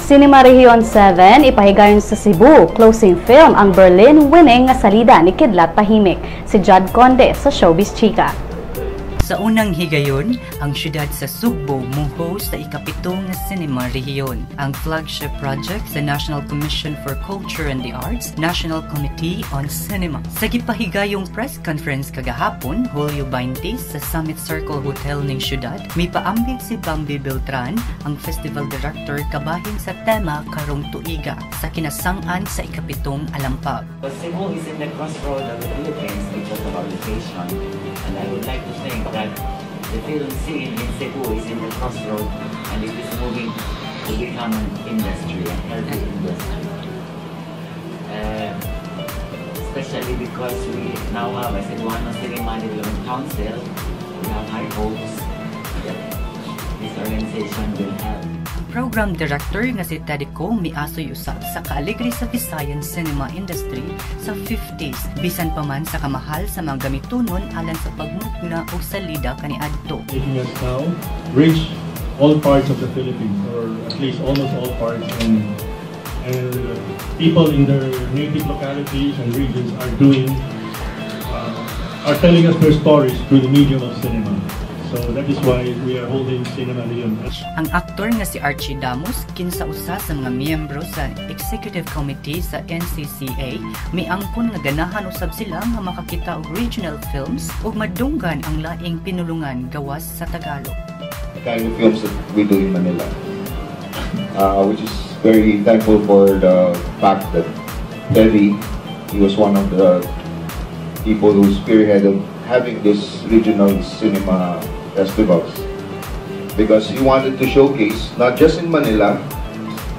Cinema Rehiyon 7 ipahigayon sa Cebu. Closing film ang Berlin-winning nga salida ni Kidlat Tahimik, si Judd Conde sa Showbiz Chika. Sa unang higayon, ang syudad sa Cebu mo-host sa ikapitong na Cinema Rehiyon, ang flagship project sa National Commission for Culture and the Arts, National Committee on Cinema. Sa gipahigayong press conference kagahapon, Hulyo 20 sa Summit Circle Hotel ning syudad, may paambig si Bambi Beltran, ang festival director kabahin sa tema karong tuiga sa kinasang-an sa ikapitong alampag. Cebu is in the crossroad of the Philippines because of our location, and I would like to think that the film scene in Cebu is in the crossroad and it is moving to become an industry, a healthy industry. Especially because we now have a Cebuano Cinema Development Council, we have high hopes that this organization will help. Program Director nga si Teddy Ko miasoy usab sa kaaligri sa Visayan cinema industry sa 50s bisan pa man sa kamahal sa mga gamitunon alang sa pagmugna o salida kaniadto. Making us now reach all parts of the Philippines, or at least almost all parts, and people in their native localities and regions are telling us their stories through the medium of cinema. So that is why we are holding Cinema Rehiyon. Ang aktor nga si Archie Damos kinsa-usa sa mga miyembro sa Executive Committee sa NCCA miangkon nga ganahan usab sila nga makakita og regional films ug madunggan ang laing pinulungan gawas sa Tagalog. The kind of films that we do in Manila, which is very thankful for the fact that Teddy, he was one of the people who spearheaded having this regional cinema festivals, because he wanted to showcase not just in Manila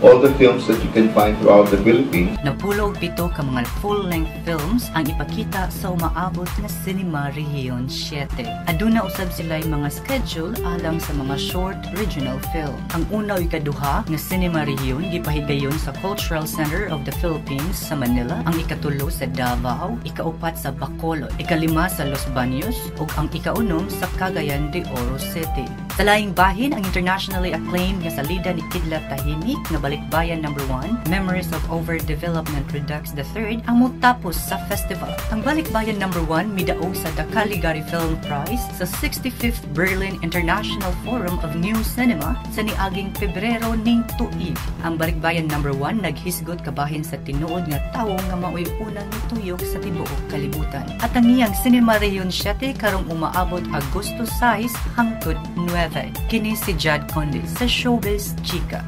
all the films that you can find throughout the Philippines. Napulog pito ka mga full-length films ang ipakita sa umaabot na Cinema Rehiyon 7. Aduna usab sila mga schedule alang sa mga short regional film. Ang una ug ikaduha nga Cinema Rehiyon gipahigayon sa Cultural Center of the Philippines sa Manila, ang ikatulo sa Davao, ikaupat sa Bacolod, ikalima sa Los Baños ug ang ikaunom sa Cagayan de Oro City. Sa laing bahin, ang internationally acclaimed nga salida ni Kidlat Tahimik nga Balikbayan No. 1, Memories of Overdevelopment Redux III ang mutapos sa festival. Ang Balikbayan No. 1 midaog sa The Caligari Film Prize sa 65th Berlin International Forum of New Cinema sa niaging Pebrero ning tuig. Ang Balikbayan No. 1 naghisgot kabahin sa tinuod nga tawo nga maoy unang nituyok sa tibuok kalibutan. At ang iyang Cinema Rehiyon 7 karong umaabot Agosto 6 hangtod 9. Kini si Judd Conde sa Showbiz Chika.